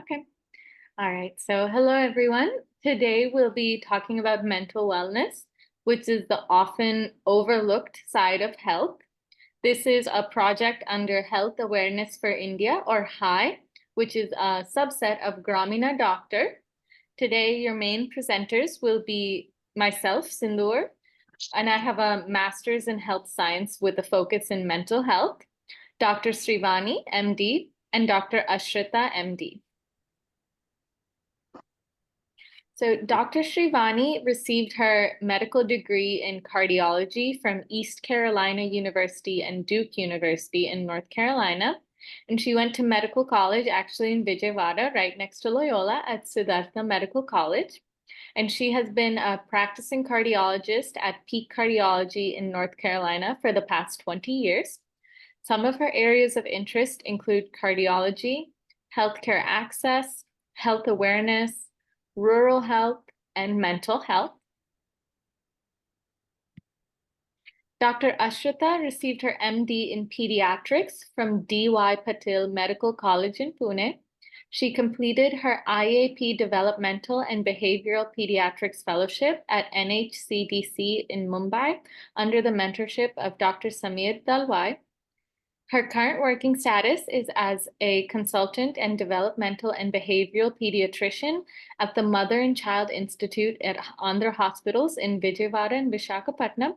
Okay. All right. So hello, everyone. Today we'll be talking about mental wellness, which is the often overlooked side of health. This is a project under Health Awareness for India, or HAI, which is a subset of Gramina Doctor. Today, your main presenters will be myself, Sindoor, and I have a master's in health science with a focus in mental health, Dr. Srivani, MD, and Dr. Ashrita, MD. So Dr. Srivani received her medical degree in cardiology from East Carolina University and Duke University in North Carolina. And she went to medical college actually in Vijayawada, right next to Loyola at Siddhartha Medical College. And she has been a practicing cardiologist at Peak Cardiology in North Carolina for the past 20 years. Some of her areas of interest include cardiology, healthcare access, health awareness, rural health, and mental health. Dr. Ashrita received her MD in pediatrics from D.Y. Patil Medical College in Pune. She completed her IAP Developmental and Behavioral Pediatrics Fellowship at NHCDC in Mumbai under the mentorship of Dr. Samir Dalwai. Her current working status is as a consultant and developmental and behavioral pediatrician at the Mother and Child Institute at Andhra Hospitals in Vijayawada and Visakhapatnam.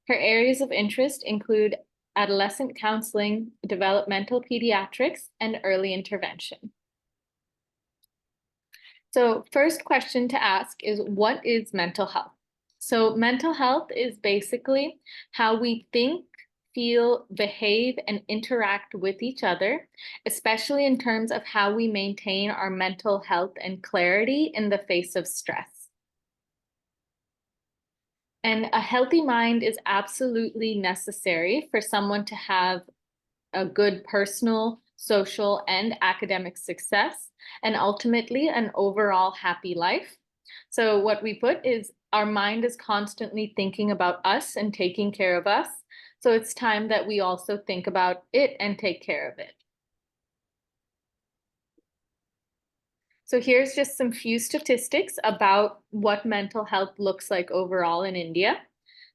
Her areas of interest include adolescent counseling, developmental pediatrics, and early intervention. So first question to ask is, what is mental health? So mental health is basically how we think, feel, behave, and interact with each other, especially in terms of how we maintain our mental health and clarity in the face of stress. And a healthy mind is absolutely necessary for someone to have a good personal, social, and academic success, and ultimately an overall happy life. So what we put is our mind is constantly thinking about us and taking care of us. So it's time that we also think about it and take care of it. So here's just some few statistics about what mental health looks like overall in India.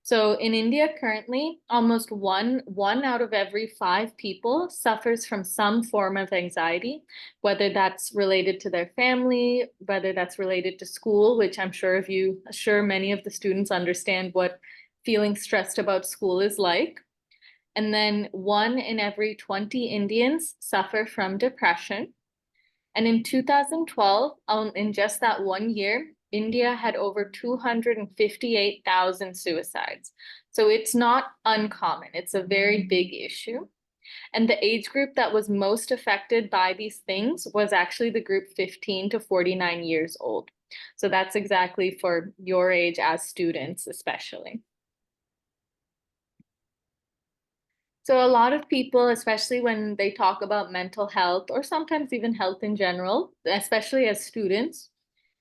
So in India currently, almost one out of every 5 people suffers from some form of anxiety, whether that's related to their family, whether that's related to school, which I'm sure many of the students understand what feeling stressed about school is like. And then 1 in every 20 Indians suffer from depression. And in 2012, in just that 1 year, India had over 258,000 suicides. So it's not uncommon. It's a very big issue. And the age group that was most affected by these things was actually the group 15 to 49 years old. So that's exactly for your age as students, especially. So a lot of people, especially when they talk about mental health or sometimes even health in general, especially as students,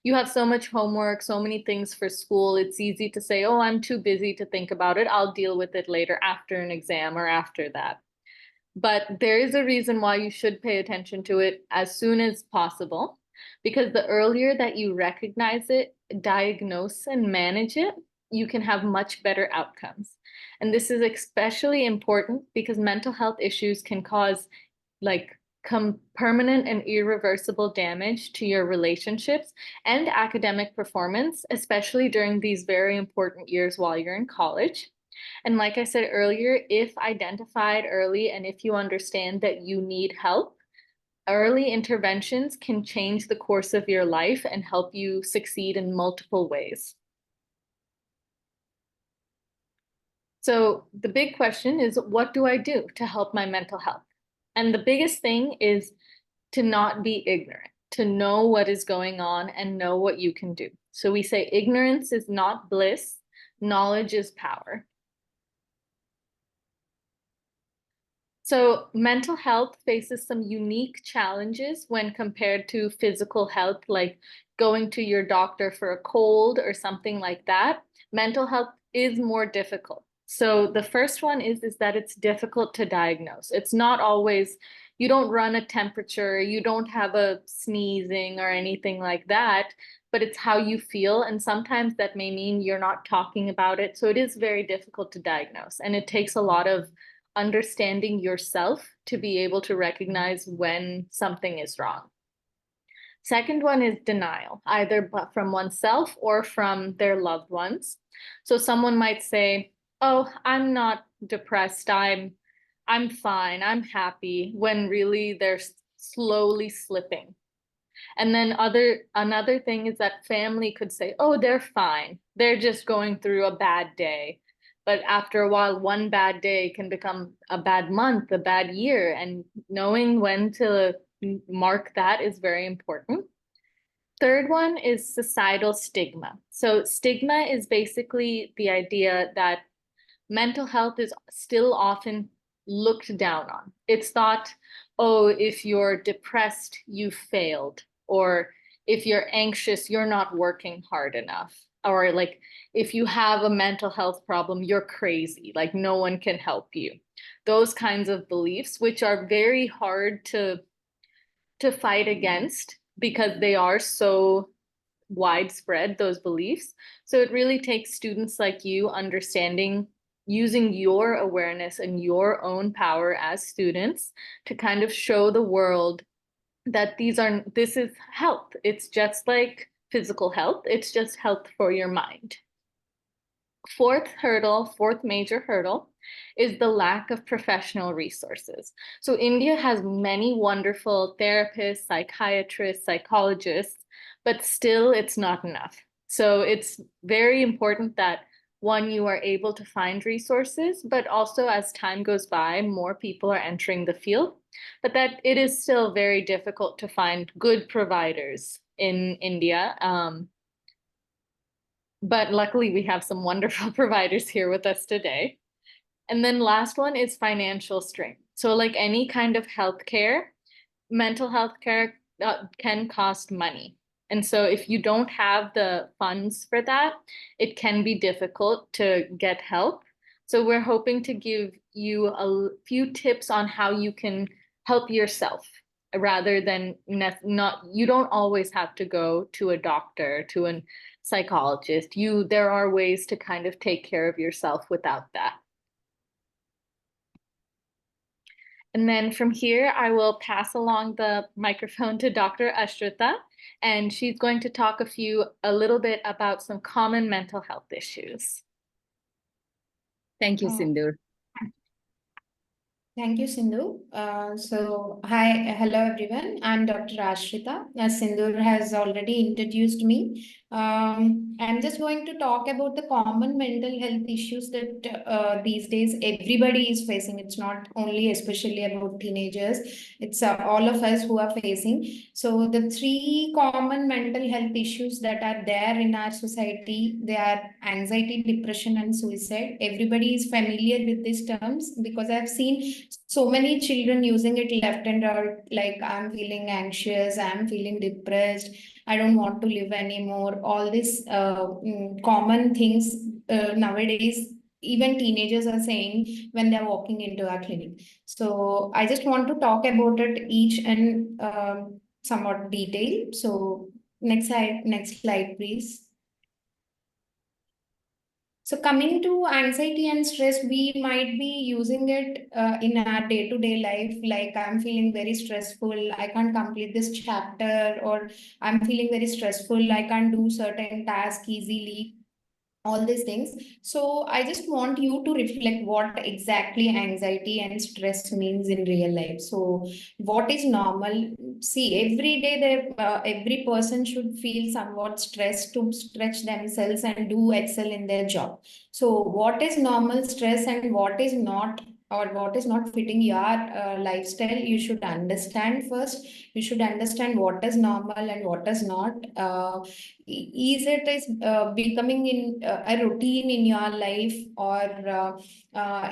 you have so much homework, so many things for school. It's easy to say, oh, I'm too busy to think about it. I'll deal with it later after an exam or after that. But there is a reason why you should pay attention to it as soon as possible, because the earlier that you recognize it, diagnose and manage it, you can have much better outcomes. And this is especially important because mental health issues can cause permanent and irreversible damage to your relationships and academic performance, especially during these very important years while you're in college. And like I said earlier, if identified early and if you understand that you need help, early interventions can change the course of your life and help you succeed in multiple ways. So the big question is, what do I do to help my mental health? And the biggest thing is to not be ignorant, to know what is going on and know what you can do. So we say ignorance is not bliss, knowledge is power. So mental health faces some unique challenges when compared to physical health, like going to your doctor for a cold or something like that. Mental health is more difficult. So the first one is that it's difficult to diagnose. It's not always you don't run a temperature, you don't have a sneezing or anything like that, but it's how you feel. And sometimes that may mean you're not talking about it. So it is very difficult to diagnose. And it takes a lot of understanding yourself to be able to recognize when something is wrong. Second one is denial, either from oneself or from their loved ones. So someone might say, "Oh, I'm not depressed. I'm fine. I'm happy," when really they're slowly slipping. And then another thing is that family could say, "Oh, they're fine. They're just going through a bad day." But after a while, one bad day can become a bad month, a bad year, and knowing when to mark that is very important. Third one is societal stigma. So stigma is basically the idea that mental health is still often looked down on. It's thought, oh, if you're depressed, you failed. Or if you're anxious, you're not working hard enough. Or like, if you have a mental health problem, you're crazy. Like, no one can help you. Those kinds of beliefs, which are very hard to fight against because they are so widespread, those beliefs. So it really takes students like you understanding, using your awareness and your own power as students to kind of show the world that this is health. It's just like physical health. It's just health for your mind. Fourth major hurdle is the lack of professional resources. So India has many wonderful therapists, psychiatrists, psychologists, but still it's not enough. So it's very important that one, you are able to find resources, but also as time goes by, more people are entering the field, but that it is still very difficult to find good providers in India. But luckily we have some wonderful providers here with us today. And then last one is financial strength. So like any kind of healthcare, mental health care can cost money. And so if you don't have the funds for that, it can be difficult to get help. So we're hoping to give you a few tips on how you can help yourself rather than not, you don't always have to go to a doctor, to a psychologist. There are ways to kind of take care of yourself without that. And then from here, I will pass along the microphone to Dr. Ashrita, and she's going to talk a little bit about some common mental health issues. Thank you, Sindhu. Thank you, Sindhu. Hello everyone. I'm Dr. Ashrita. As Sindhu has already introduced me, I'm just going to talk about the common mental health issues that these days everybody is facing. It's not only especially about teenagers, it's all of us who are facing. So the three common mental health issues that are there in our society, they are anxiety, depression, and suicide. Everybody is familiar with these terms because I've seen so many children using it left and right, like I'm feeling anxious, I'm feeling depressed, I don't want to live anymore. All these common things nowadays, even teenagers are saying when they're walking into our clinic. So I just want to talk about it each and somewhat detail. So next slide, please. So coming to anxiety and stress, we might be using it in our day-to-day life. Like I'm feeling very stressful, I can't complete this chapter, or I'm feeling very stressful, I can't do certain tasks easily. All these things. So I just want you to reflect what exactly anxiety and stress means in real life. So what is normal? See, every day every person should feel somewhat stressed to stretch themselves and do excel in their job. So what is normal stress and what is not, or what is not fitting your lifestyle, you should understand first. You should understand what is normal and what is not. Is it is becoming in a routine in your life, or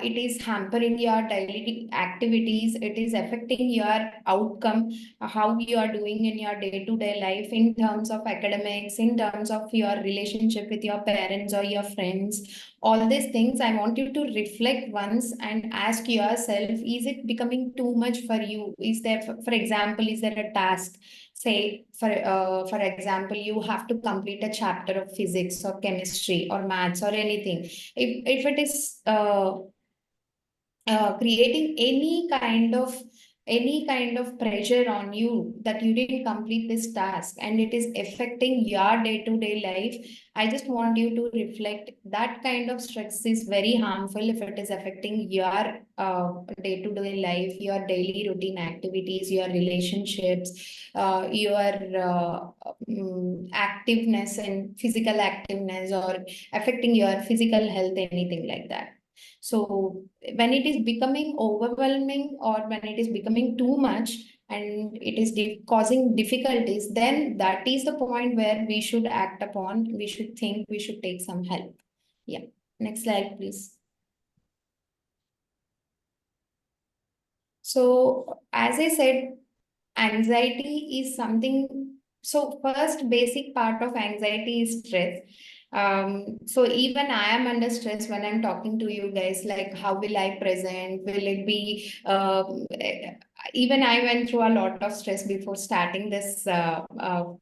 it is hampering your daily activities, it is affecting your outcome, how you are doing in your day-to-day life in terms of academics, in terms of your relationship with your parents or your friends. All these things I want you to reflect once, and ask yourself, is it becoming too much for you? Is there, for example, is there a task? Say, for example, you have to complete a chapter of physics or chemistry or maths or anything. If it is creating any kind of pressure on you that you didn't complete this task and it is affecting your day-to-day life, I just want you to reflect that kind of stress is very harmful if it is affecting your day-to-day life, your daily routine activities, your relationships, your activeness and physical activeness, or affecting your physical health, anything like that. So when it is becoming overwhelming or when it is becoming too much and it is causing difficulties, then that is the point where we should act upon, we should think, we should take some help. Yeah. Next slide, please. So as I said, anxiety is something. So first basic part of anxiety is stress. So even I am under stress when I'm talking to you guys, like how will I present? Will it be, even I went through a lot of stress before starting this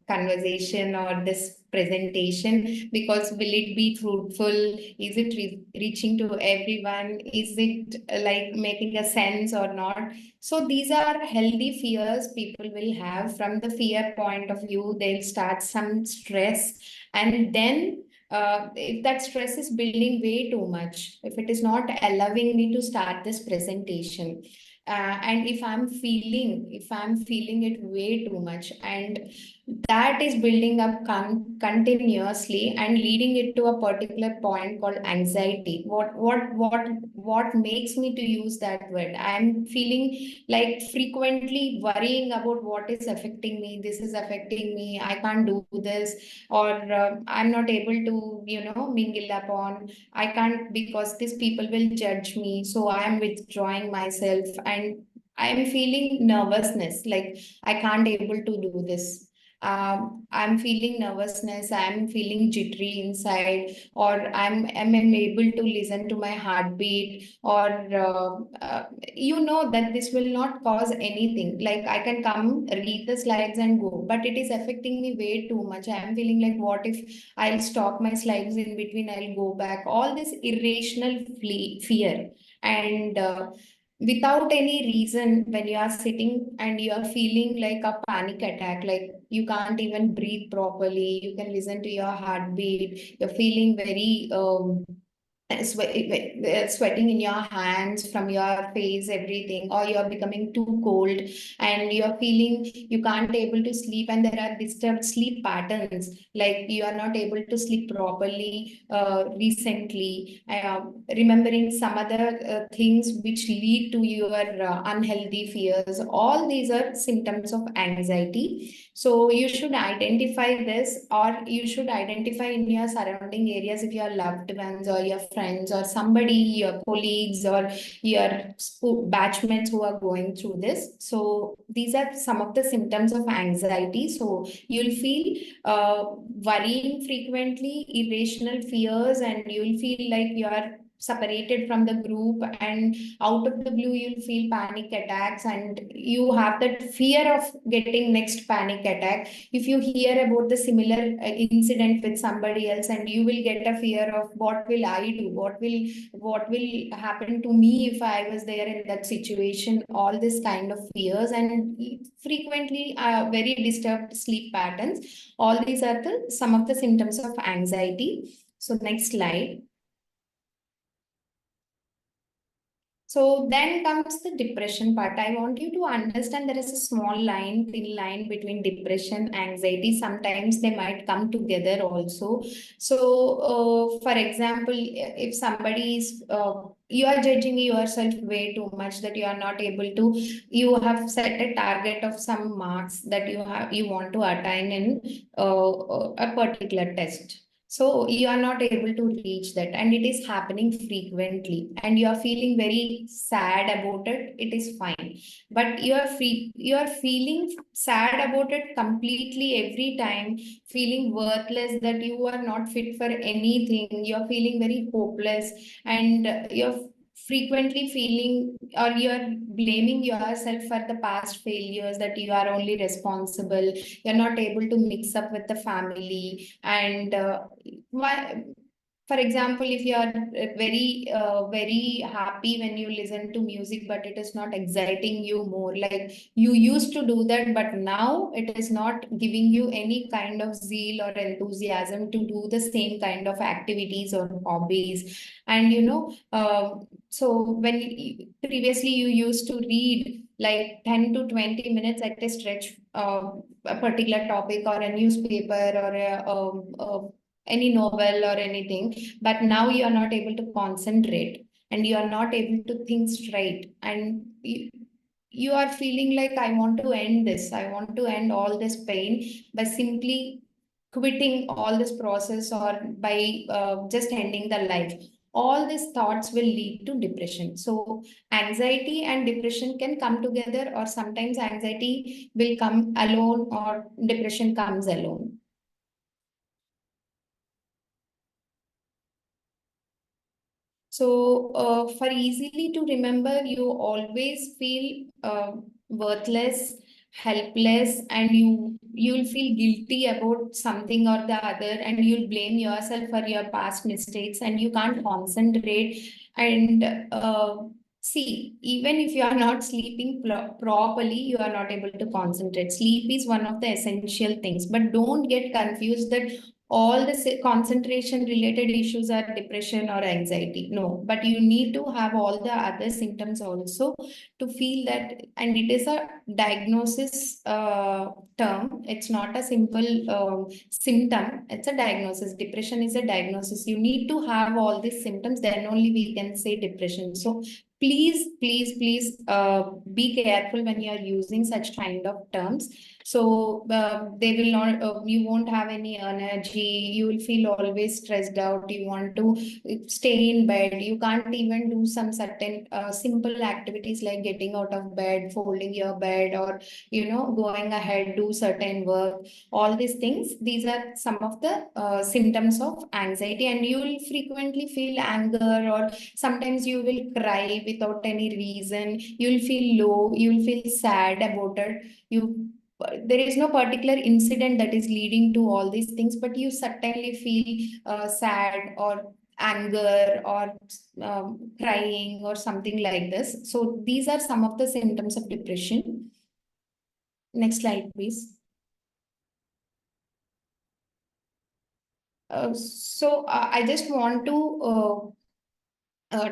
conversation or this presentation, because will it be fruitful? Is it reaching to everyone? Is it like making a sense or not? So these are healthy fears people will have. From the fear point of view, they'll start some stress, and then if that stress is building way too much, if it is not allowing me to start this presentation, and if I'm feeling it way too much, and that is building up continuously and leading it to a particular point called anxiety. What makes me to use that word? I'm feeling like frequently worrying about what is affecting me. This is affecting me. I can't do this, or I'm not able to, mingle upon. I can't because these people will judge me. So I am withdrawing myself, and I am feeling nervousness, like I can't able to do this. I'm feeling nervousness, I'm feeling jittery inside, or I'm able to listen to my heartbeat, or that this will not cause anything. Like I can come, read the slides and go, but it is affecting me way too much. I'm feeling like, what if I'll stop my slides in between, I'll go back. All this irrational fear. And without any reason, when you are sitting and you are feeling like a panic attack, like you can't even breathe properly, you can listen to your heartbeat, you're feeling very sweating in your hands, from your face, everything, or you're becoming too cold and you're feeling you can't able to sleep, and there are disturbed sleep patterns, like you are not able to sleep properly recently, remembering some other things which lead to your unhealthy fears. All these are symptoms of anxiety. So you should identify this, or you should identify in your surrounding areas, if your loved ones or your friends or somebody, your colleagues or your school batchmates who are going through this. So these are some of the symptoms of anxiety. So you'll feel worrying frequently, irrational fears, and you'll feel like you are separated from the group, and out of the blue you'll feel panic attacks, and you have that fear of getting next panic attack. If you hear about the similar incident with somebody else, and you will get a fear of, what will I do, what will happen to me if I was there in that situation. All this kind of fears, and frequently very disturbed sleep patterns. All these are some of the symptoms of anxiety. So next slide. So then comes the depression part. I want you to understand there is a thin line between depression, anxiety. Sometimes they might come together also. So, for example, if somebody is, you are judging yourself way too much, that you are not able to, you have set a target of some marks that you want to attain in a particular test. So you are not able to reach that, and it is happening frequently, and you are feeling very sad about it. It is fine, but you are feeling sad about it completely every time, feeling worthless, that you are not fit for anything. You are feeling very hopeless, and frequently feeling, or you're blaming yourself for the past failures, that you are only responsible, you're not able to mix up with the family, and why, for example, if you are very happy when you listen to music, but it is not exciting you more, like you used to do that, but now it is not giving you any kind of zeal or enthusiasm to do the same kind of activities or hobbies. And so when previously you used to read like 10 to 20 minutes at a stretch, a particular topic or a newspaper or any novel or anything, but now you are not able to concentrate and you are not able to think straight, and you are feeling like, I want to end this, I want to end all this pain by simply quitting all this process, or by just ending the life. All these thoughts will lead to depression. So anxiety and depression can come together, or sometimes anxiety will come alone or depression comes alone. So for easily to remember, you always feel worthless, helpless, and you'll feel guilty about something or the other, and you'll blame yourself for your past mistakes, and you can't concentrate. And see, even if you are not sleeping properly, you are not able to concentrate. Sleep is one of the essential things, but don't get confused that all the concentration related issues are depression or anxiety. No, but you need to have all the other symptoms also to feel that. And it is a diagnosis term. It's not a simple symptom. It's a diagnosis. Depression is a diagnosis. You need to have all these symptoms, then only we can say depression. So please be careful when you are using such kind of terms. So they will not, you won't have any energy, you will feel always stressed out, you want to stay in bed, you can't even do some certain simple activities like getting out of bed, folding your bed, or going ahead, do certain work. All these things, these are some of the symptoms of anxiety, and you will frequently feel anger, or sometimes you will cry without any reason, you will feel low, you will feel sad about it. There is no particular incident that is leading to all these things, but you certainly feel sad or anger or crying or something like this. So these are some of the symptoms of depression. Next slide, please. I just want to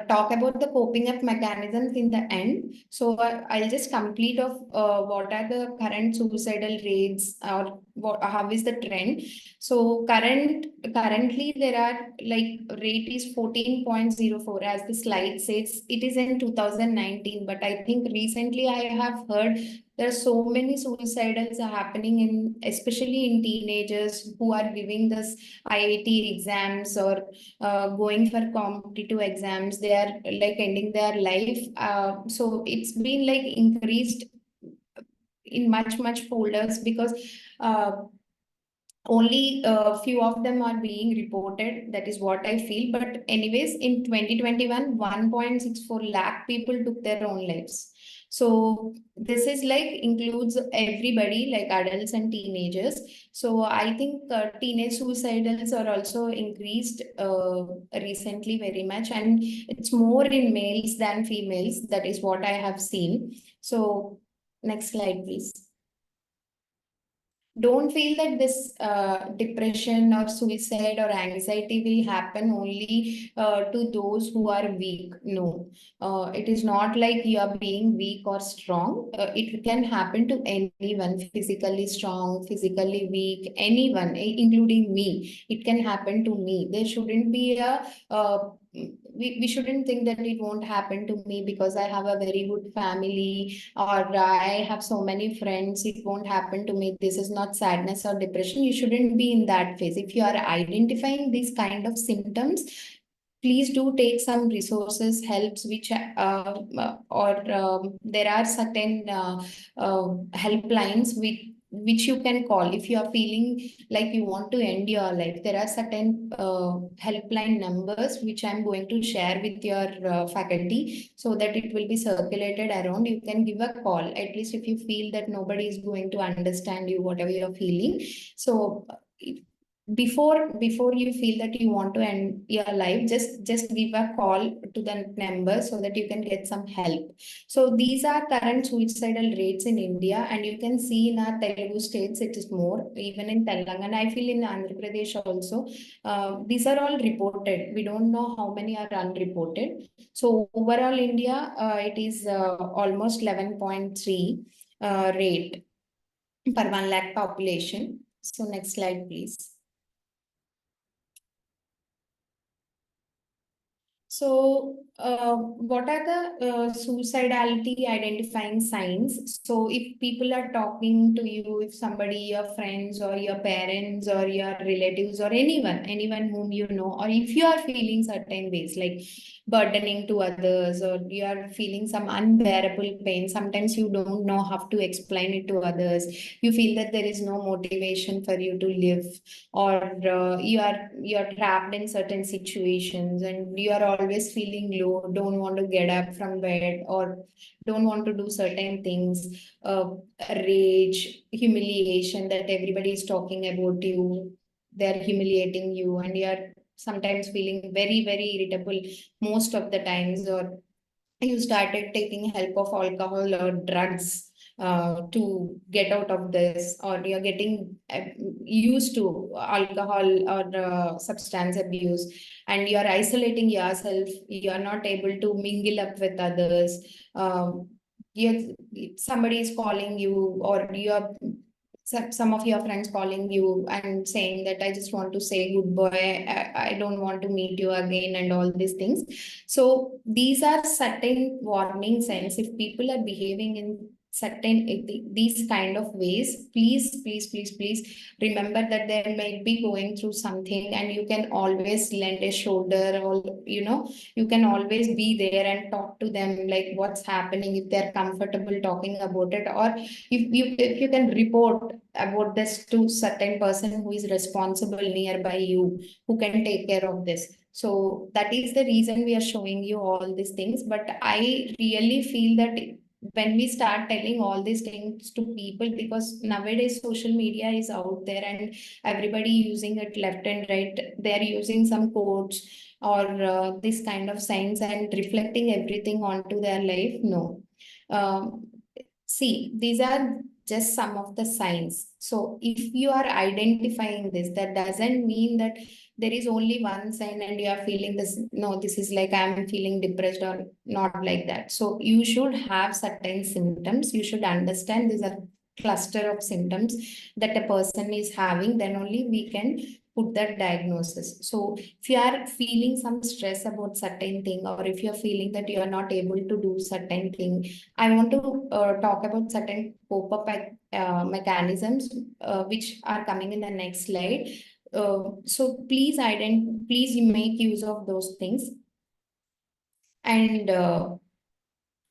talk about the coping up mechanisms in the end. So I'll just complete of what are the current suicidal rates, or how is the trend. So currently there are, like, rate is 14.04 as the slide says. It is in 2019, but I think recently I have heard there are so many suicidals are happening in, especially in teenagers who are giving this IIT exams or going for competitive exams. They are like ending their life. So it's been like increased in much folders, because only a few of them are being reported. That is what I feel. But anyways, in 2021, 1.64 lakh people took their own lives. So this is like includes everybody, like adults and teenagers. So I think teenage suicidals are also increased recently very much, and it's more in males than females. That is what I have seen. So next slide, please. Don't feel that this depression or suicide or anxiety will happen only to those who are weak. No, it is not like you are being weak or strong. It can happen to anyone, physically strong, physically weak, anyone, including me. It can happen to me. There shouldn't be a we shouldn't think that it won't happen to me because I have a very good family, or I have so many friends, it won't happen to me. This is not sadness or depression. You shouldn't be in that phase. If you are identifying these kind of symptoms, please do take some resources, helps, which or there are certain helplines which you can call if you are feeling like you want to end your life. There are certain helpline numbers which I'm going to share with your faculty so that it will be circulated around. You can give a call, at least if you feel that nobody is going to understand you, whatever you're feeling. So before you feel that you want to end your life, just give a call to the number so that you can get some help. So these are current suicidal rates in India, and you can see in our Telugu states it is more, even in Telangana. I feel in Andhra Pradesh also. These are all reported. We don't know how many are unreported. So overall India, it is almost 11.3 rate per 1 lakh population. So next slide, please. So, what are the suicidality identifying signs? So, if people are talking to you, if somebody, your friends or your parents or your relatives or anyone whom you know, or if you are feeling certain ways like burdening to others, or you are feeling some unbearable pain, sometimes you don't know how to explain it to others. You feel that there is no motivation for you to live, or you're trapped in certain situations and you are always feeling low, don't want to get up from bed or don't want to do certain things, rage, humiliation, that everybody is talking about you, they're humiliating you, and you're sometimes feeling very, very irritable most of the times, or you started taking help of alcohol or drugs to get out of this, or you're getting used to alcohol or substance abuse, and you're isolating yourself, you're not able to mingle up with others. you Somebody is calling you, or you're some of your friends calling you and saying that I just want to say goodbye, I don't want to meet you again, and all these things. So these are certain warning signs. If people are behaving in certain these kind of ways, please remember that they might be going through something, and you can always lend a shoulder, or you can always be there and talk to them like what's happening, if they're comfortable talking about it, or if you can report about this to certain person who is responsible nearby you, who can take care of this. So that is the reason we are showing you all these things. But I really feel that when we start telling all these things to people, because nowadays social media is out there and everybody using it left and right, they're using some quotes or this kind of signs and reflecting everything onto their life. No. See, these are just some of the signs. So if you are identifying this, that doesn't mean that there is only one sign and you are feeling this. No, this is like I'm feeling depressed, or not like that. So you should have certain symptoms. You should understand these are cluster of symptoms that a person is having. Then only we can put that diagnosis. So if you are feeling some stress about certain thing, or if you're feeling that you are not able to do certain thing, I want to talk about certain pop-up mechanisms which are coming in the next slide. So please make use of those things, and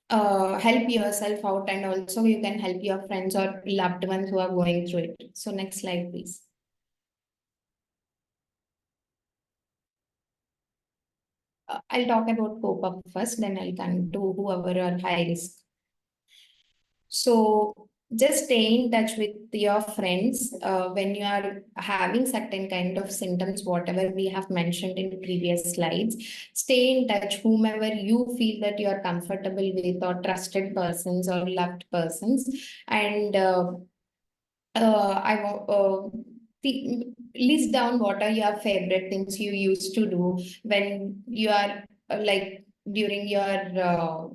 help yourself out, and also you can help your friends or loved ones who are going through it. So next slide, please. I'll talk about pop-up first, then I'll come to whoever are high risk. So just stay in touch with your friends when you are having certain kind of symptoms, whatever we have mentioned in previous slides. Stay in touch, whomever you feel that you are comfortable with, or trusted persons or loved persons. And list down what are your favorite things you used to do when you are like during your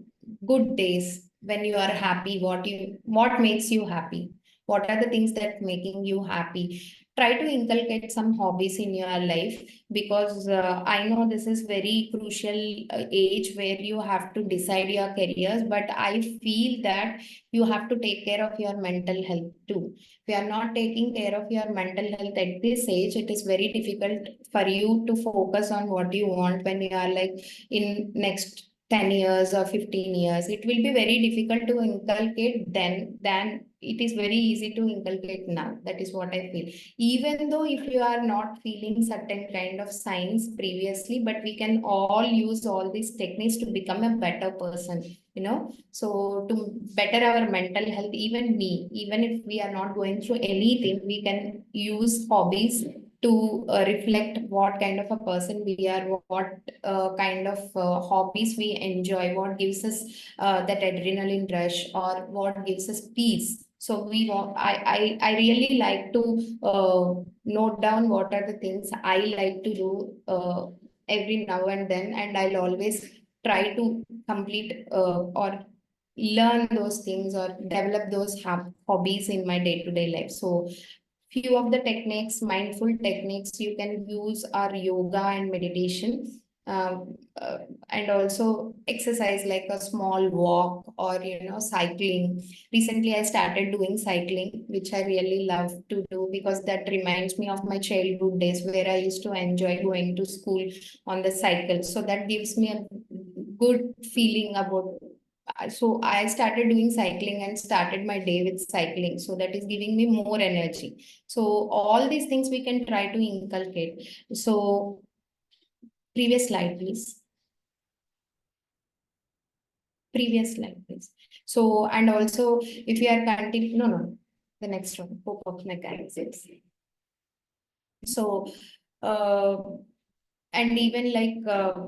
good days, when you are happy, what makes you happy, what are the things that making you happy. Try to inculcate some hobbies in your life, because I know this is very crucial age where you have to decide your careers, but I feel that you have to take care of your mental health too. If you are not taking care of your mental health at this age, it is very difficult for you to focus on what you want when you are like in next 10 years or 15 years. It will be very difficult to inculcate then than it is very easy to inculcate now. That is what I feel. Even though if you are not feeling certain kind of signs previously, but we can all use all these techniques to become a better person, you know. So to better our mental health, even me, even if we are not going through anything, we can use hobbies to reflect what kind of a person we are, what kind of hobbies we enjoy, what gives us that adrenaline rush, or what gives us peace. So we want, I really like to note down what are the things I like to do every now and then, and I'll always try to complete or learn those things or develop those hobbies in my day-to-day life. So few of the techniques, mindful techniques you can use are yoga and meditation, and also exercise like a small walk or cycling. Recently I started doing cycling, which I really love to do because that reminds me of my childhood days where I used to enjoy going to school on the cycle. So that gives me a good feeling about. So I started doing cycling and started my day with cycling. So that is giving me more energy. So all these things we can try to inculcate. So previous slide, please. Previous slide, please. So, and also if you are continuing, no, the next one, pop-up mechanisms. So, and even like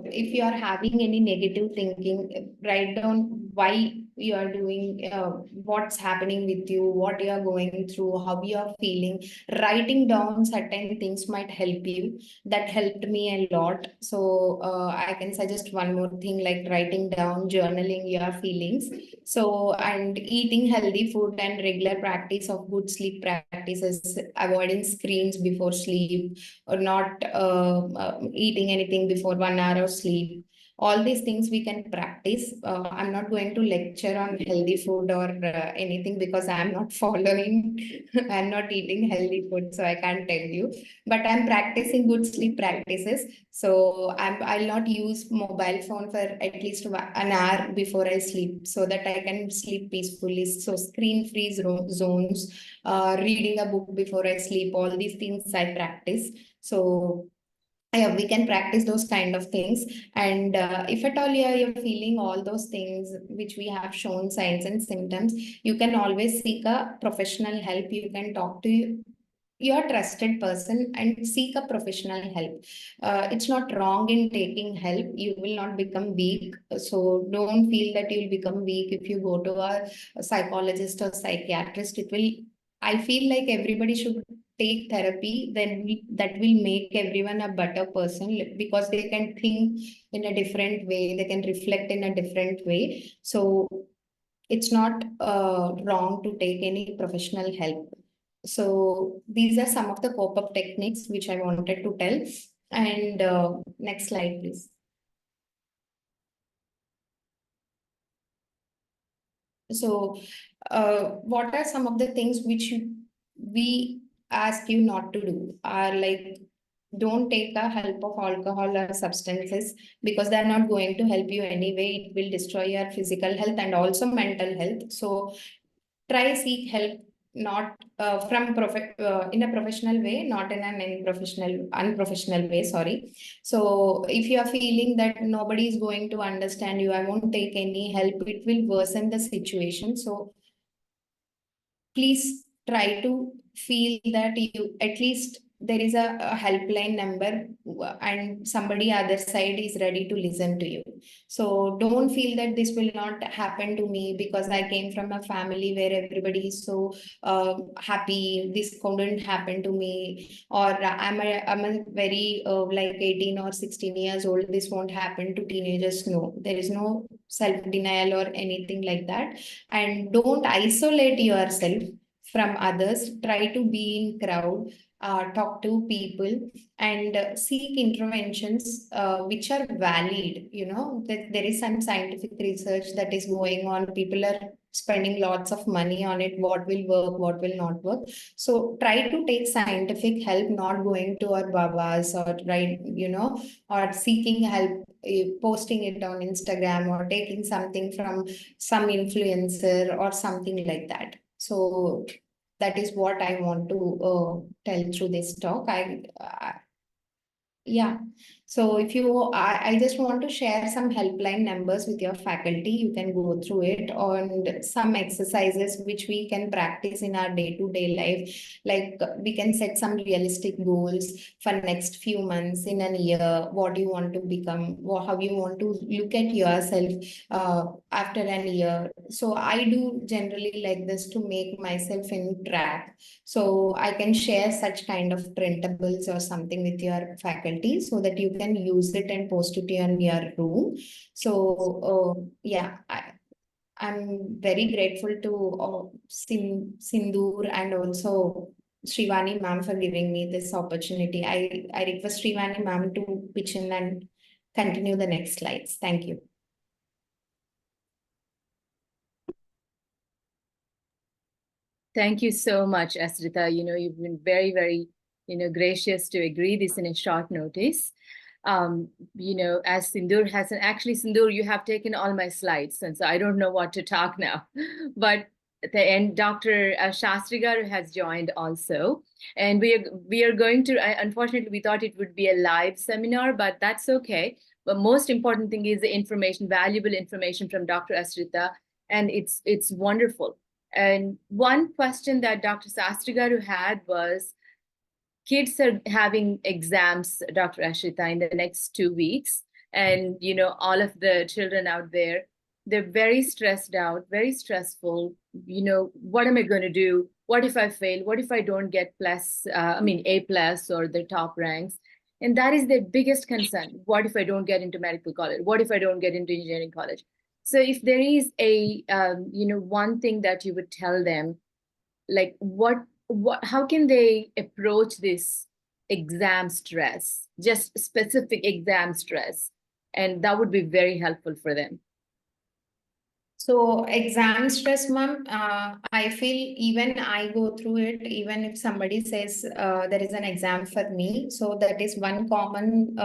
if you are having any negative thinking, write down why you are doing, what's happening with you, what you are going through, how you are feeling. Writing down certain things might help you. That helped me a lot. So I can suggest one more thing, like writing down, journaling your feelings. So, and eating healthy food and regular practice of good sleep practices, avoiding screens before sleep, or not eating anything before 1 hour of sleep. All these things we can practice. I'm not going to lecture on healthy food or anything because I'm not following, I'm not eating healthy food, so I can't tell you. But I'm practicing good sleep practices. So I'll not use mobile phone for at least 1 hour before I sleep so that I can sleep peacefully. So screen-free zones, reading a book before I sleep, all these things I practice. So yeah, we can practice those kind of things. And if at all you're feeling all those things which we have shown signs and symptoms, you can always seek a professional help. You can talk to your trusted person and seek a professional help. It's not wrong in taking help. You will not become weak. So don't feel that you'll become weak if you go to a psychologist or psychiatrist. It will, I feel like everybody should take therapy, then that will make everyone a better person because they can think in a different way, they can reflect in a different way. So it's not wrong to take any professional help. So these are some of the pop-up techniques which I wanted to tell. And next slide, please. So what are some of the things which we ask you not to do? Are like, don't take a help of alcohol or substances because they're not going to help you anyway. It will destroy your physical health and also mental health. So try seek help, not in a professional way, not in an unprofessional way, sorry. So if you are feeling that nobody is going to understand you, I won't take any help, it will worsen the situation. So please try to feel that you at least there is a helpline number and somebody other side is ready to listen to you. So don't feel that this will not happen to me because I came from a family where everybody is so happy, this couldn't happen to me, or I'm a very like 18 or 16 years old, this won't happen to teenagers. No, there is no self-denial or anything like that. And don't isolate yourself from others. Try to be in crowd, talk to people, and seek interventions which are valid. You know that there is some scientific research that is going on. People are spending lots of money on it. What will work, what will not work. So try to take scientific help, not going to our babas or or seeking help, posting it on Instagram or taking something from some influencer or something like that. So that is what I want to tell through this talk. Yeah. So if you, I just want to share some helpline numbers with your faculty. You can go through it, and some exercises which we can practice in our day-to-day life. Like we can set some realistic goals for next few months, in a year. What do you want to become? How you want to look at yourself after an year. So I do generally like this to make myself in track. So I can share such kind of printables or something with your faculty so that you can use it and post it in your room. So yeah, I'm very grateful to Sindoor and also Srivani ma'am for giving me this opportunity. I request Srivani ma'am to pitch in and continue the next slides. Thank you. Thank you so much, Asrita. You've been very, very, gracious to agree this in a short notice. As Sindoor hasn't, actually, Sindoor, you have taken all my slides, and so I don't know what to talk now. But and Dr. Shastrigar has joined also. And we are going to, unfortunately, we thought it would be a live seminar, but that's okay. But most important thing is the information, valuable information from Dr. Asrita, and it's wonderful. And one question that Dr. Sastrigaru had was, kids are having exams, Dr. Ashrita, in the next 2 weeks. And, all of the children out there, they're very stressed out, very stressful. What am I going to do? What if I fail? What if I don't get A plus or the top ranks? And that is their biggest concern. What if I don't get into medical college? What if I don't get into engineering college? So if there is a, one thing that you would tell them, like how can they approach this exam stress, just specific exam stress? And that would be very helpful for them. So exam stress, ma'am, I feel even I go through it, even if somebody says there is an exam for me. So that is one common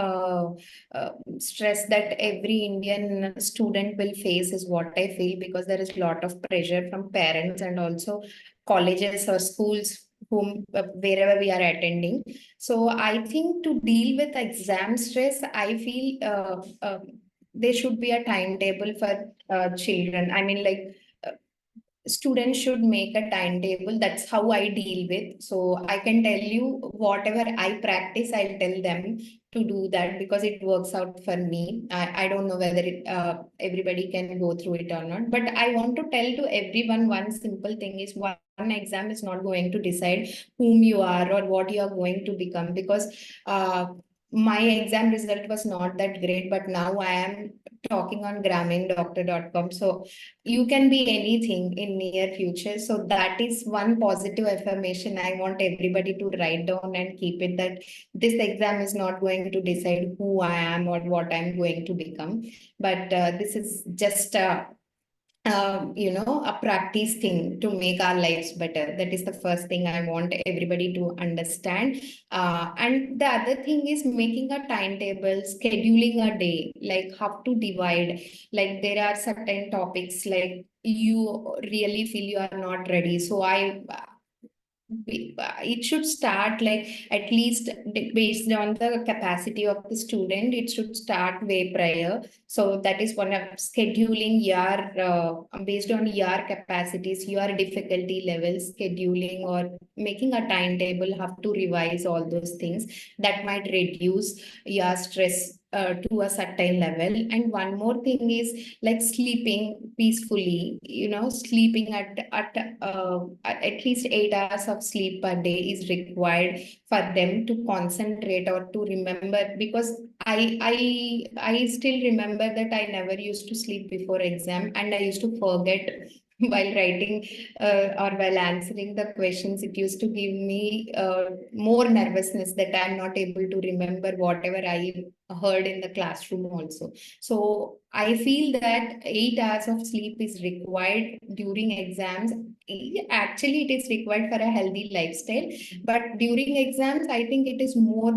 stress that every Indian student will face, is what I feel, because there is a lot of pressure from parents and also colleges or schools wherever we are attending. So I think to deal with exam stress, I feel there should be a timetable for children. I mean, like students should make a timetable. That's how I deal with. So I can tell you whatever I practice, I'll tell them to do that because it works out for me. I don't know whether everybody can go through it or not, but I want to tell to everyone one simple thing is, one exam is not going to decide whom you are or what you are going to become, because my exam result was not that great, but now I am talking on grammingdoctor.com. So you can be anything in near future. So that is one positive affirmation I want everybody to write down and keep it, that this exam is not going to decide who I am or what I'm going to become. But this is just a practice thing to make our lives better. That is the first thing I want everybody to understand. And the other thing is making a timetable, scheduling a day, like how to divide. Like there are certain topics like you really feel you are not ready. So it should start like at least based on the capacity of the student. It should start way prior. So that is one of scheduling your based on your capacities, your difficulty levels, scheduling or making a timetable, have to revise all those things. That might reduce your stress to a certain level. And one more thing is like sleeping peacefully. Sleeping at least 8 hours of sleep per day is required for them to concentrate or to remember. Because I still remember that I never used to sleep before exam, and I used to forget while writing or while answering the questions. It used to give me more nervousness that I'm not able to remember whatever I heard in the classroom also. So I feel that 8 hours of sleep is required during exams. Actually, it is required for a healthy lifestyle, but during exams, I think it is more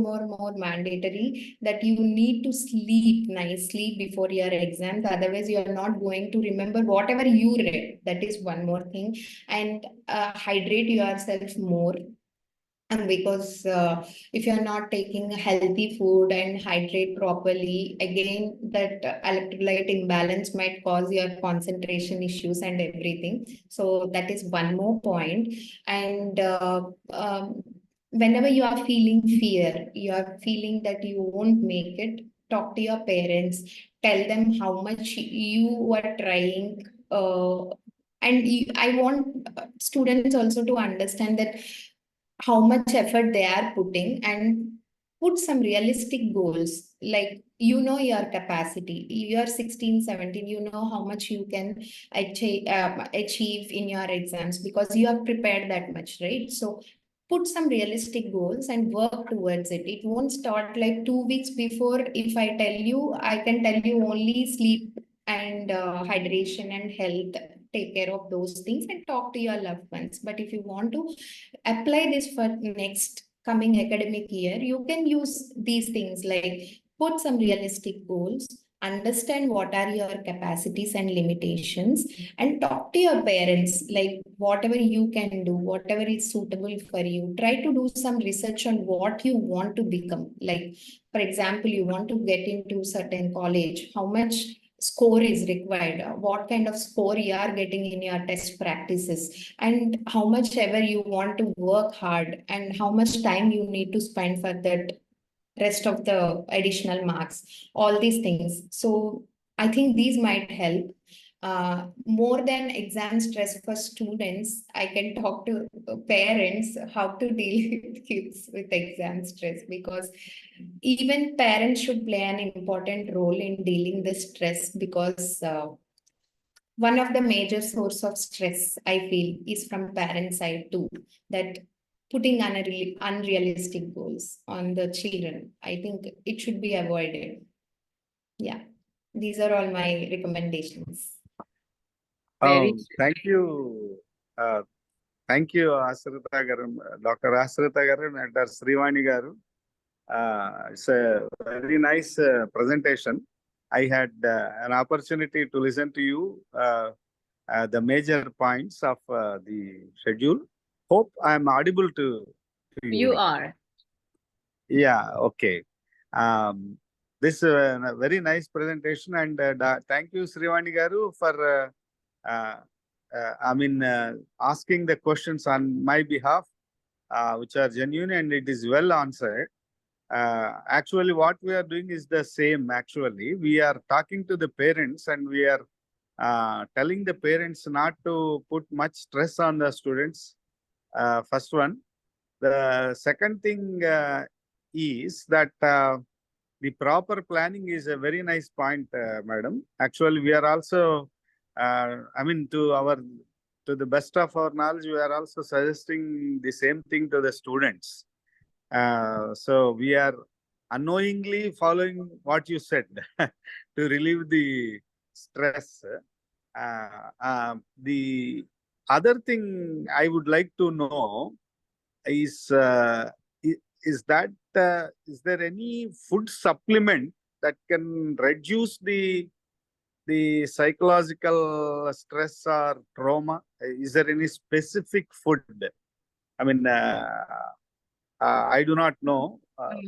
mandatory that you need to sleep nicely before your exams. Otherwise, you are not going to remember whatever you read. That is one more thing. And hydrate yourself more. And because if you're not taking healthy food and hydrate properly, again, that electrolyte imbalance might cause your concentration issues and everything. So that is one more point. And whenever you are feeling fear, you are feeling that you won't make it, talk to your parents, tell them how much you are trying. I want students also to understand that how much effort they are putting, and put some realistic goals, like your capacity. You're 16, 17, you know how much you can achieve in your exams because you have prepared that much, right? So put some realistic goals and work towards it. It won't start like 2 weeks before. If I tell you, I can tell you only sleep and hydration and health, take care of those things and talk to your loved ones. But if you want to apply this for next coming academic year, you can use these things like put some realistic goals, understand what are your capacities and limitations, and talk to your parents, like whatever you can do, whatever is suitable for you. Try to do some research on what you want to become. Like, for example, you want to get into certain college, how much score is required, what kind of score you are getting in your test practices, and how much ever you want to work hard, and how much time you need to spend for that rest of the additional marks, all these things. So I think these might help. More than exam stress for students, I can talk to parents how to deal with kids with exam stress, because even parents should play an important role in dealing the stress, because one of the major source of stress I feel is from parent side too, that putting unrealistic goals on the children. I think it should be avoided. Yeah, these are all my recommendations. Very Thank you. Thank you, Asrita garu, Dr. Asrita garu and Dr. Srivani garu. It's a very nice presentation. I had an opportunity to listen to you, the major points of the schedule. Hope I am audible to You you. are. Yeah, okay. This a very nice presentation, and thank you, Srivani garu, for asking the questions on my behalf, which are genuine and it is well answered. Actually, what we are doing is the same. Actually, we are talking to the parents and we are telling the parents not to put much stress on the students. First one. The second thing is that the proper planning is a very nice point, madam. Actually, we are also, to the best of our knowledge, we are also suggesting the same thing to the students. So we are unknowingly following what you said to relieve the stress. The other thing I would like to know is is that is there any food supplement that can reduce the psychological stress or trauma? Is there any specific food? I mean, I do not know.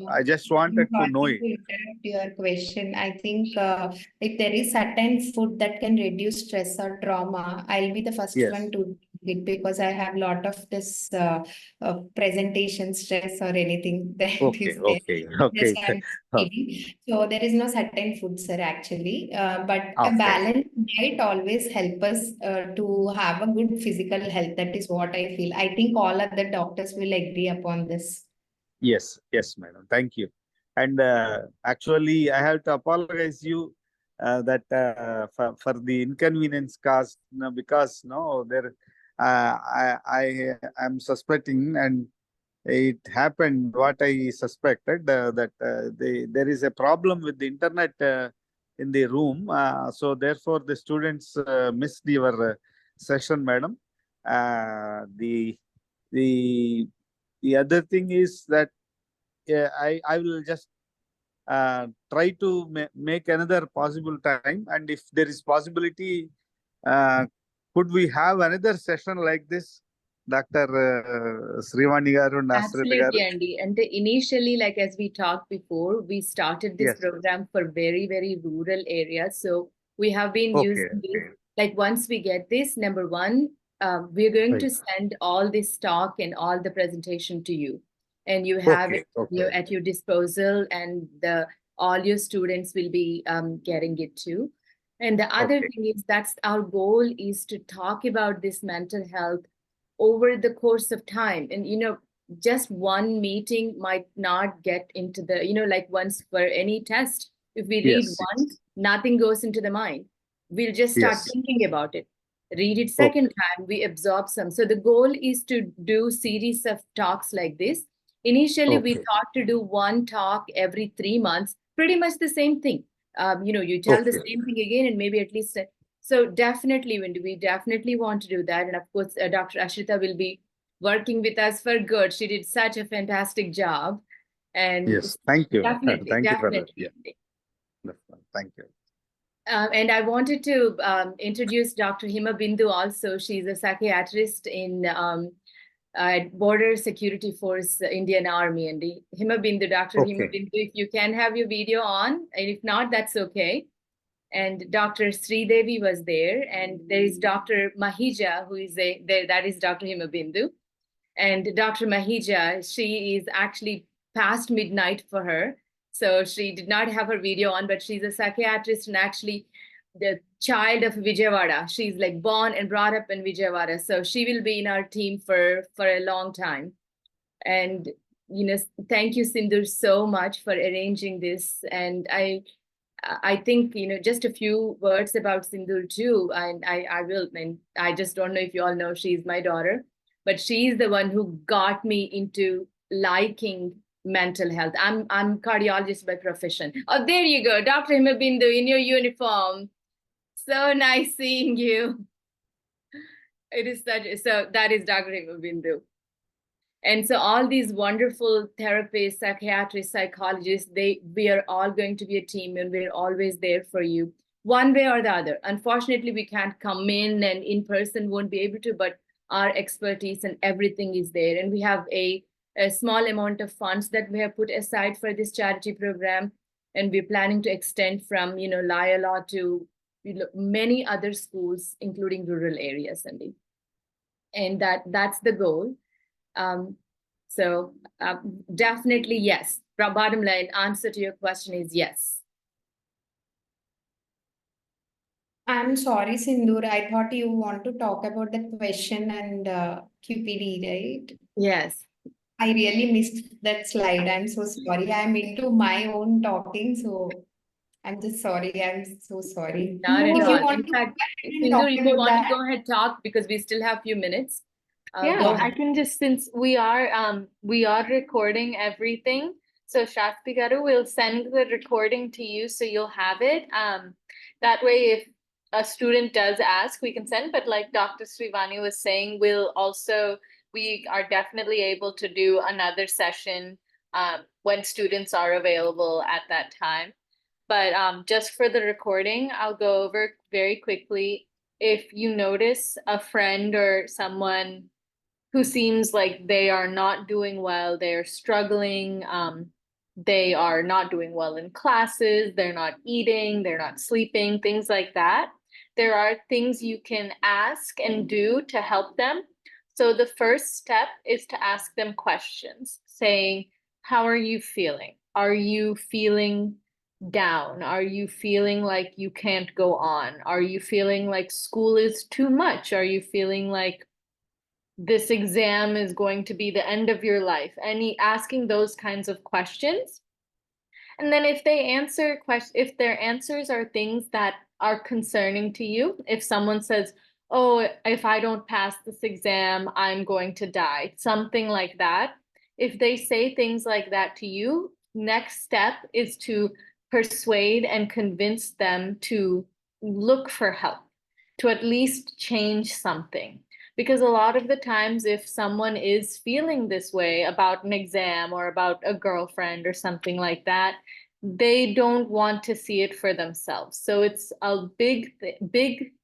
I just wanted to Sorry know to it. interrupt your question. I think if there is certain food that can reduce stress or trauma, I'll be the first Yes. one to do it, because I have a lot of this presentation stress or anything that Okay. is there. Okay. Okay. Just I'm kidding. So there is no certain food, sir, actually. But a Okay. balanced diet always help us to have a good physical health. That is what I feel. I think all other doctors will agree upon this. Yes. Yes, madam. Thank you. And actually, I have to apologize you that for the inconvenience caused, because no, there I am suspecting, and it happened what I suspected, that there is a problem with the internet in the room. So therefore, the students missed your session, madam. The the other thing is that I will just try to make another possible time, and if there is possibility, uh, could we have another session like this, Dr. Srivani garu and Asrita Absolutely, garu? Andy. And initially, like as we talked before, we started this Yes. program for very, very rural areas. So we have been Okay. using this. Like once we get this, number one, we're going to Right. send all this talk and all the presentation to you, and you have it at your disposal, and all your students will be getting it too. And the other thing is that's our goal is to talk about this mental health over the course of time. And just one meeting might not get into the, like once for any test, if we read once, nothing goes into the mind. We'll just start thinking about it. Read it second time, we absorb some. So the goal is to do series of talks like this. Initially, we thought to do one talk every 3 months, pretty much the same thing. You tell the same thing again, and maybe at least. So definitely, Wendy, we definitely want to do that. And of course, Dr. Ashrita will be working with us for good. She did such a fantastic job. And yes, thank you. Definitely, Thank definitely. you for that. Yeah. Thank you. And I wanted to introduce Dr. Hima Bindu also. She's a psychiatrist in Border Security Force, Indian Army. And Hima Bindu, Dr. Hima Bindu, if you can have your video on, and if not, that's okay. And Dr. Sridevi was there, and there is Dr. Mahija, who is that is Dr. Hima Bindu. And Dr. Mahija, she is actually past midnight for her. So she did not have her video on, but she's a psychiatrist and actually the child of Vijayawada. She's like born and brought up in Vijayawada. So she will be in our team for a long time. And, thank you, Sindhu, so much for arranging this. And I think, just a few words about Sindhu too. And I will, and I just don't know if you all know, she's my daughter, but she's the one who got me into liking mental health. I'm cardiologist by profession. Oh, there you go, Dr. Himabindu in your uniform. So nice seeing you. It is so that is Dr. Himabindu. And so all these wonderful therapists, psychiatrists, psychologists, we are all going to be a team, and we're always there for you one way or the other. Unfortunately, we can't come in person, won't be able to, but our expertise and everything is there. And we have a small amount of funds that we have put aside for this charity program. And we're planning to extend from, Loyola to many other schools, including rural areas, Sandeep. And that's the goal. So definitely yes. Bottom line answer to your question is yes. I'm sorry, Sindur. I thought you want to talk about the question and QPD, right? Yes. I really missed that slide. I'm so sorry. I'm into my own talking, so I'm just sorry. I'm so sorry. Not at If you all. want In to fact, talk Sindur, if you about want that. to go ahead, talk, because we still have a few minutes. Yeah, I can just, since we are recording everything, so Shakti Garu will send the recording to you, so you'll have it. That way, if a student does ask, we can send. But like Dr. Srivani was saying, we are definitely able to do another session when students are available at that time. But just for the recording, I'll go over very quickly. If you notice a friend or someone who seems like they are not doing well, they're struggling, they are not doing well in classes, they're not eating, they're not sleeping, things like that, there are things you can ask and do to help them. So the first step is to ask them questions, saying, how are you feeling? Are you feeling down? Are you feeling like you can't go on? Are you feeling like school is too much? Are you feeling like this exam is going to be the end of your life? Asking those kinds of questions. And then if their answers are things that are concerning to you, if someone says, oh, if I don't pass this exam, I'm going to die, something like that, if they say things like that to you, next step is to persuade and convince them to look for help, to at least change something. Because a lot of the times, if someone is feeling this way about an exam or about a girlfriend or something like that, they don't want to see it for themselves. So it's a big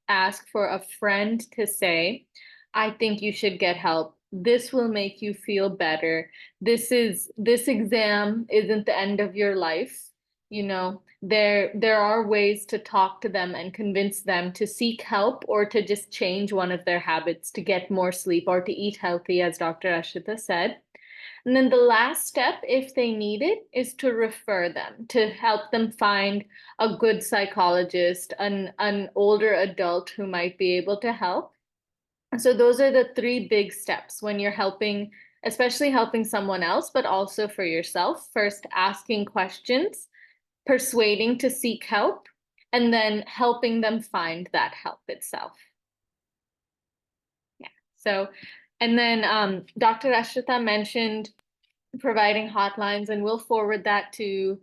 ask for a friend to say, I think you should get help. This will make you feel better. This exam isn't the end of your life. You know, there are ways to talk to them and convince them to seek help or to just change one of their habits to get more sleep or to eat healthy, as Dr. Ashita said. And then the last step, if they need it, is to refer them, to help them find a good psychologist, an older adult who might be able to help. So those are the three big steps when you're helping, especially helping someone else, but also for yourself. First, asking questions, persuading to seek help, and then helping them find that help itself. Yeah. So, and then Dr. Ashrita mentioned providing hotlines, and we'll forward that to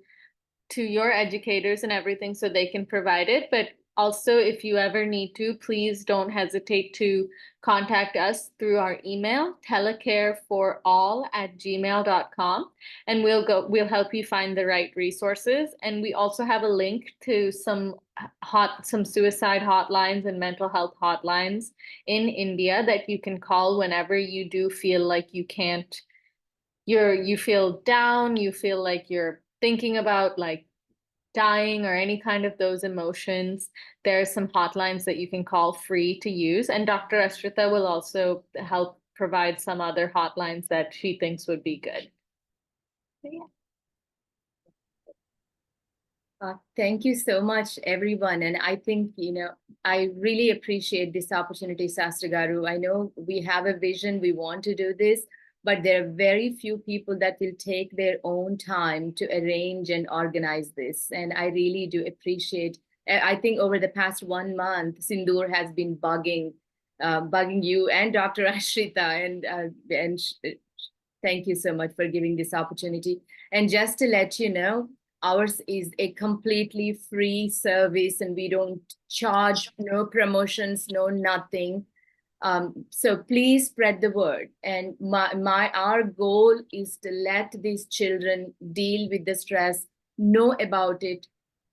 your educators and everything so they can provide it. But also, if you ever need to, please don't hesitate to contact us through our email, telecareforall@gmail.com, and we'll help you find the right resources. And we also have a link to some suicide hotlines and mental health hotlines in India that you can call whenever you do feel like you can't, you feel down, you feel like you're thinking about like dying or any kind of those emotions. There are some hotlines that you can call free to use, and Dr. Ashrita will also help provide some other hotlines that she thinks would be good. So, yeah. Thank you so much, everyone. And I think, I really appreciate this opportunity, Sastry Garu. I know we have a vision, we want to do this, but there are very few people that will take their own time to arrange and organize this. And I really do appreciate, I think over the past 1 month, Sindoor has been bugging you and Dr. Ashrita, and thank you so much for giving this opportunity. And just to let you know, ours is a completely free service and we don't charge, no promotions, no nothing. So please spread the word. And our goal is to let these children deal with the stress, know about it,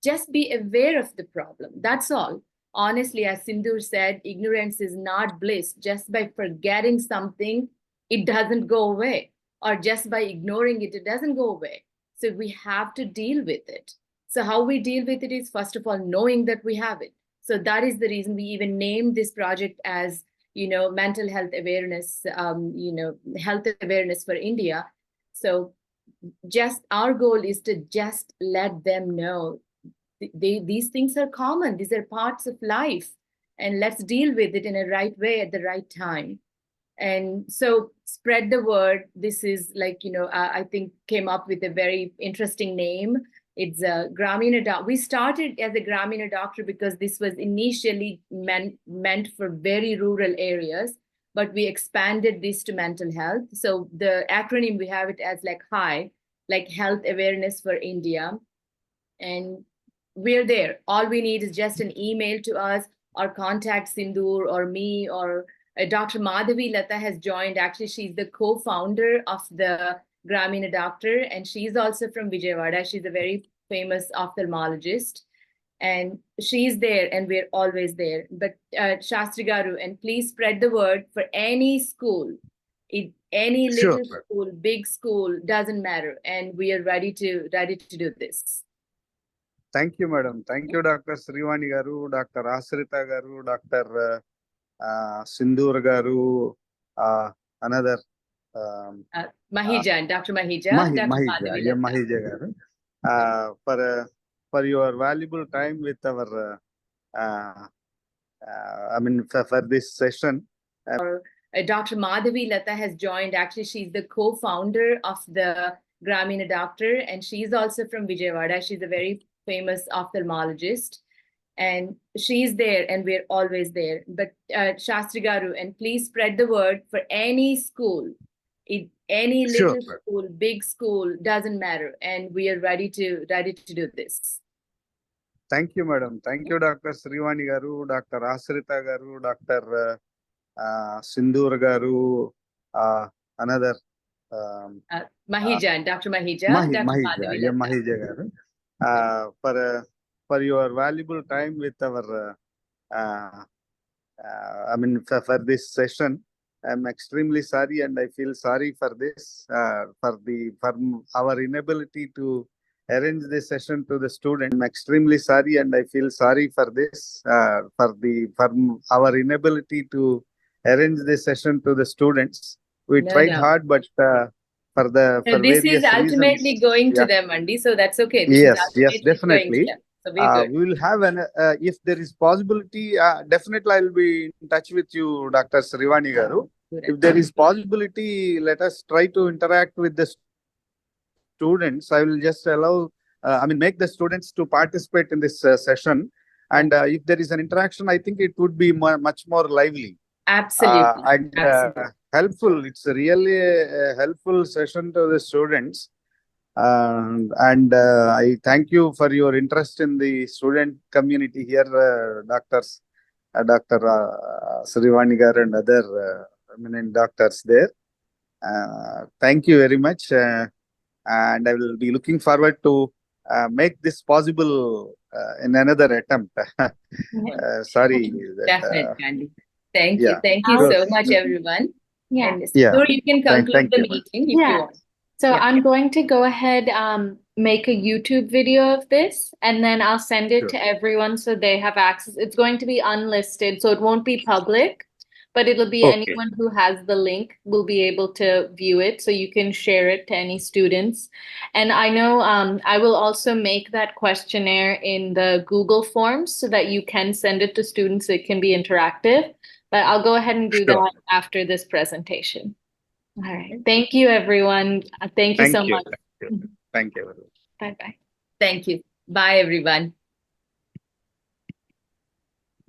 just be aware of the problem. That's all. Honestly, as Sindoor said, ignorance is not bliss. Just by forgetting something, it doesn't go away. Or just by ignoring it, it doesn't go away. So we have to deal with it. So how we deal with it is, first of all, knowing that we have it. So that is the reason we even named this project as, mental health awareness, health awareness for India. So just our goal is to just let them know these things are common. These are parts of life. And let's deal with it in a right way at the right time. And so spread the word. This is like, I think came up with a very interesting name. It's a Gramina doctor. We started as a Gramina doctor because this was initially meant for very rural areas, but we expanded this to mental health. So the acronym, we have it as like HAI, like Health Awareness for India. And we're there. All we need is just an email to us or contact Sindoor or me or Dr. Madhavi Lata has joined. Actually, she's the co-founder of the Gramina Doctor, and she's also from Vijayawada. She's a very famous ophthalmologist, and she's there, and we're always there. But Shastry Garu, and please spread the word for any school, any little school, big school, doesn't matter, and we are ready to do this. Thank you, madam. Thank you, Dr. Sriwani Garu, Dr. Ashrita Garu, Dr. Sindoor Garu, another Mahija, and Dr. Mahija, Mahija Garu, for your valuable time with our, for this session. Dr. Madhavi Lata has joined. Actually, she's the co-founder of the Gramina Doctor, and she's also from Vijayawada. She's a very famous ophthalmologist. And she's there, and we're always there. But Shastry Garu, and please spread the word for any school, Any Sure. little school, big school, doesn't matter. And we are ready to do this. Thank you, madam. Thank you, Dr. Srivani garu, Dr. Asrita garu, Dr. Sindur garu, another Mahijan, Dr. Mahija, Dr. Mahija, Madhavi yeah, Datta. Mahija garu, for your valuable time with our I mean, for this session. I'm extremely sorry, and I feel sorry for this, for our inability to arrange this session to the student. I'm extremely sorry, and I feel sorry for this, for our inability to arrange this session to the students. We No, tried no. hard, but So for this is various ultimately reasons, going to yeah. them, Mandi. So that's okay. This is Yes, ultimately going to definitely. them. So we're good. We will have if there is possibility, definitely I will be in touch with you, Dr. Srivani garu. If there is possibility, let us try to interact with the students. I will just allow, make the students to participate in this session. And if there is an interaction, I think it would be much more lively. Absolutely. And Absolutely. helpful. It's really a helpful session to the students. I thank you for your interest in the student community here, doctors, Dr. Srivani gar and other eminent doctors there. Thank you very much. And I will be looking forward to make this possible in another attempt. Sorry. Definitely, Gandhi. Thank you. Yeah. Thank you so much, everyone. Yeah. And Yeah. so you can conclude Thank the you. meeting if you Yeah. want. So Yeah. I'm going to go ahead, make a YouTube video of this, and then I'll send it Sure. to everyone so they have access. It's going to be unlisted, so it won't be public, but it'll be Okay. anyone who has the link will be able to view it, so you can share it to any students. And I know I will also make that questionnaire in the Google Forms so that you can send it to students. So it can be interactive, but I'll go ahead and do Sure. that after this presentation. All right. Thank you, everyone. Thank you so much. Thank you. Bye-bye. Thank you. Bye, everyone.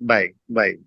Bye. Bye.